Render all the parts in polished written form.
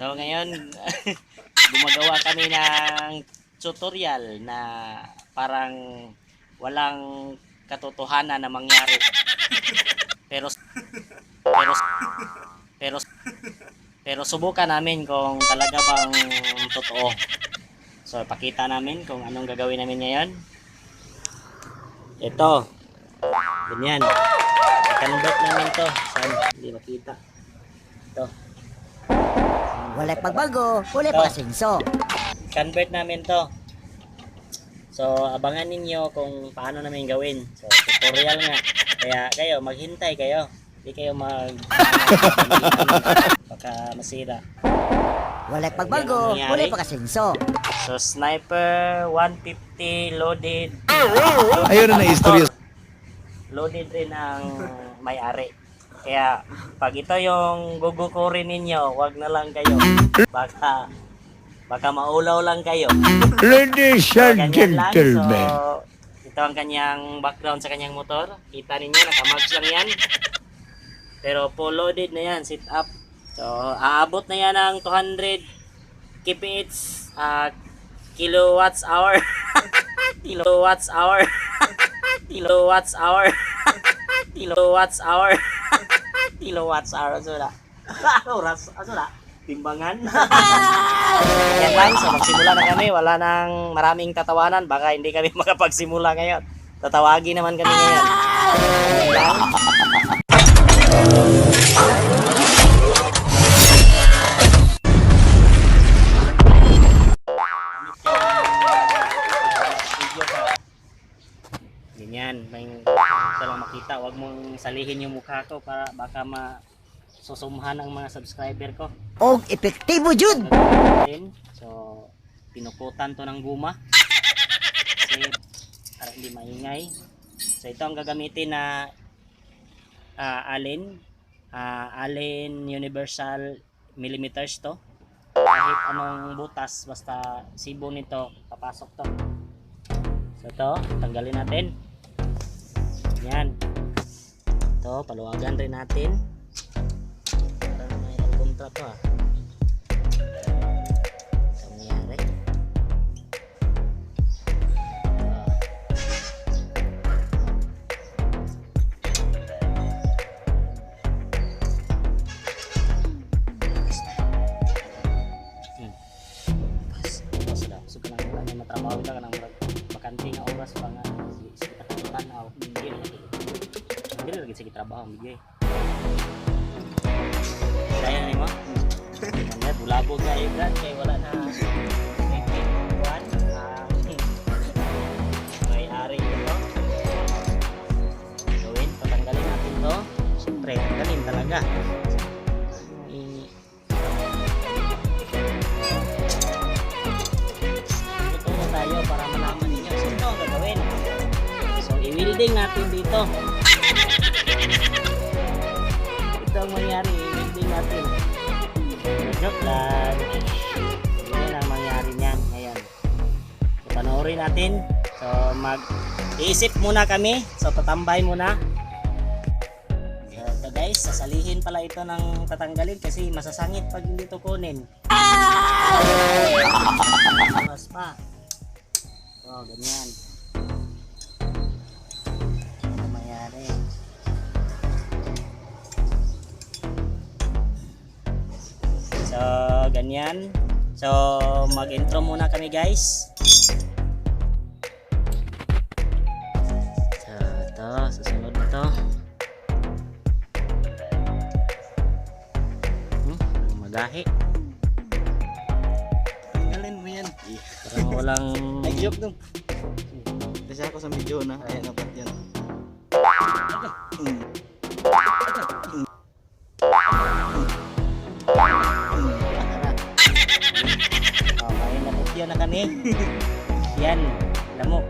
So ngayon, gumagawa kami ng tutorial na parang walang katotohanan na mangyari. Pero pero pero pero subukan namin kung talaga bang totoo. So pakita namin kung anong gagawin namin ngayon. Ito. Ganyan. I-convert namin to. Saan? Hindi makita. Ito. Wala pagbago, wala pagkasenso. Convert namin to. So abangan ninyo kung paano namin gawin. So tutorial nga. Kaya kayo maghintay kayo. Hindi kayo baka masira. Wala pagbago, wala pagkasenso. So sniper 150 loaded. Ayun na istorya. Loaded rin ang may-ari. Kaya pag ito yung gugukurin ninyo, wag na lang kayo. Baka maulaw lang kayo. Ladies and Ganyan lang. gentlemen. So ito ang kanyang background sa kanyang motor. Kita ninyo, naka-mags lang yan. Pero full loaded na yan, sit up. So aabot na yan ng 200 kph, kilowatts hour. Kilowatts hour. Kilowatts hour. Kilowatts hour. Kilowatts hour. Asula. Oras. Asula. Timbangan. Yan lang. So magsimula na kami. Wala nang maraming tatawanan. Baka hindi kami makapagsimula ngayon. Tatawagin naman kami ngayon. Yan lang. Ganyan, may gusto lang makita. Huwag mong salihin yung mukha ko para baka masusumhan ang mga subscriber ko. Og epektibo jud. So, pinukutan to ng guma. Kasi para hindi maingay. So, ito ang gagamitin na Allen Universal Millimeters to. Kahit anong butas, basta sibo nito, papasok to. So, ito, tanggalin natin. Yan. Ito, paluwagan rin natin. Parang may kontra to Ito nangyari. Tapos na. So, kanang wala na matrabaho ka kanang bakanting na oras pa nga. Sige, tanaw. Hindi lagi sige trabaho bigay. Kaya na mo. Ano bulabog kayo brad kay wala na kuan. May ari ito. Gawin, patanggalin natin to. Siyempre, tanggalin talaga. Ito tayo para malaman ninyo so ito ang gagawin. So i-welding natin dito. Ito ang mangyari, i-welding natin. Joke lang. Yan ang mangyari niyan ngayon. So panoorin natin. So iisip muna kami. So tatambay muna. So ito guys, sasalihin pala ito ng tatanggalin kasi masasangit pag hindi ito kunin. Mas pa. So ganyan. So, ganyan. So, mag-intro muna kami guys. So, ito. Susunod na ito. Magahi. Tanggalin mo yan. Parang walang... Ay, joke dong. Kasi ako sa video na. Ayan, napat yan. May naputyo na kami. Yan. Lamok.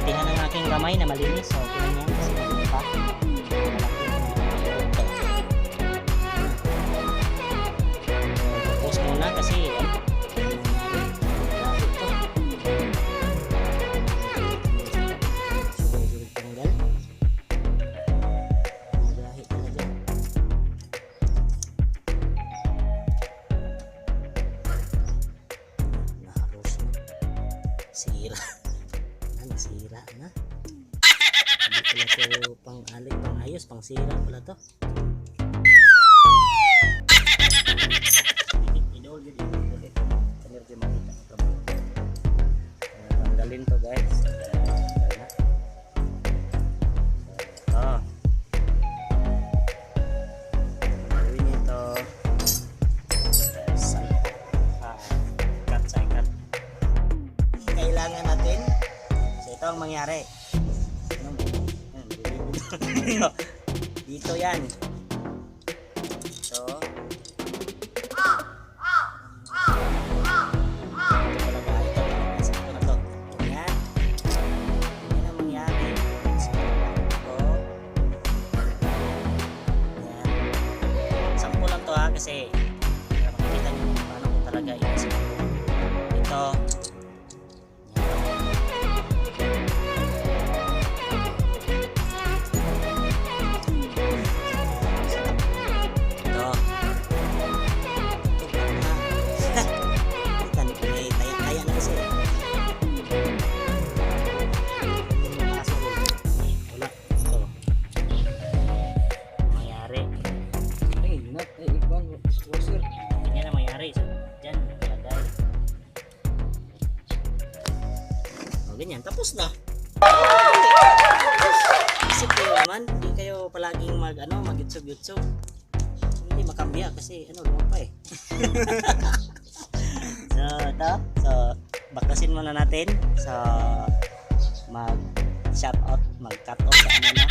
Tingnan ang aking kamay na malinis. So, tingnan niya kasi malinis pa. Post muna kasi Sira. Sira na. Hindi pala to pang alik, pang ayos, pang sira pala to. Idol, ulit. Energy makita ko. Tanggalin to guys. Gawin ito. Cut. Kailangan natin. So ito ang mangyari. Dito yan. So kasi para makikita nyo kung paano ko talaga inisip ito. May taya na kasi wala ito mangyari. Tingnan na mangyari. So, dyan, lagay. O, ganyan. Tapos na. Isip kayo naman. Hindi kayo palaging mag-YouTube. Hindi makambya kasi, lumang pa eh. So, ito. So, bakasin muna natin. So, mag-shout out, mag-cut off sa ano na.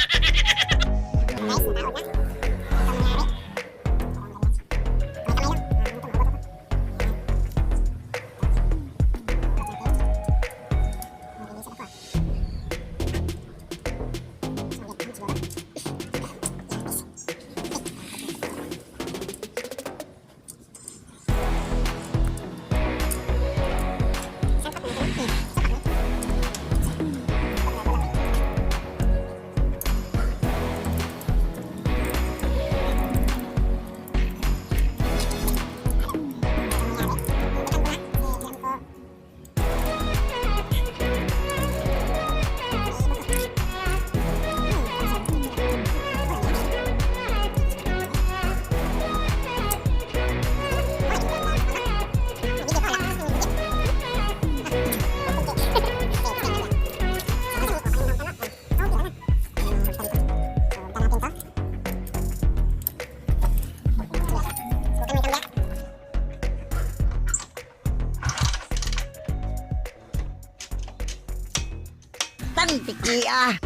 Tiki ah.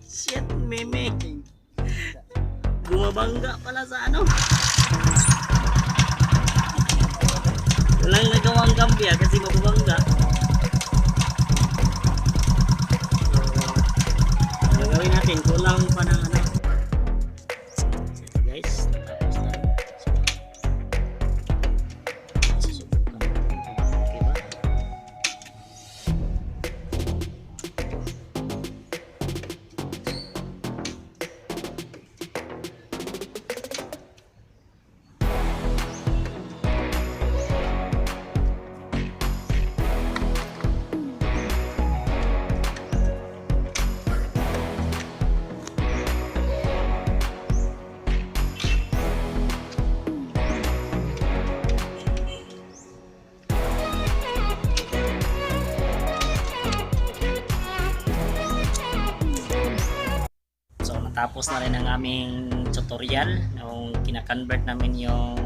Shit, meme. Gumabangga pala sa ano. Walang nagawang gambya kasi mababangga. So, gagawin natin. Kulang pa ng ano. So, guys. Tapos na rin. So, susubukan natin. Okay ba? Tapos na rin ang aming tutorial nung kina-convert namin yung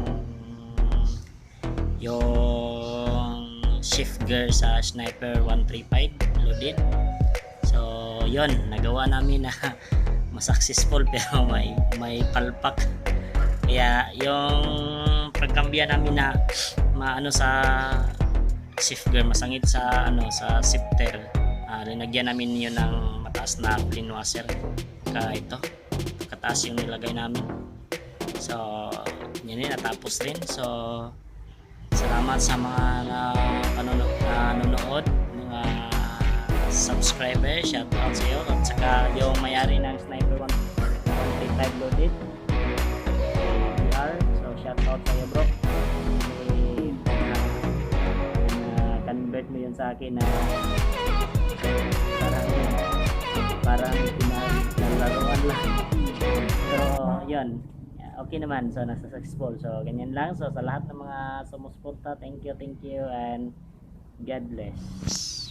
shift gear sa Sniper 135 loaded. So yun, nagawa namin na masuccessful pero may palpak. Kaya yung pagkambya namin na maano sa shift gear, masangit sa sa shifter, linagyan namin yun ng mataas na clean washer. Ito kataas yung nilagay namin. So yan din, natapos rin. So salamat sa mga nanonood, mga subscriber, shout out sa iyo, at saka yung mayari ng Sniper 135 loaded PR. So shout out sa iyo bro, convert report mo yun sa akin na parang pinaglaruan lang. Pero yun, okay naman. So nasa successful. So ganyan lang. So sa lahat ng mga sumusuporta, thank you and God bless.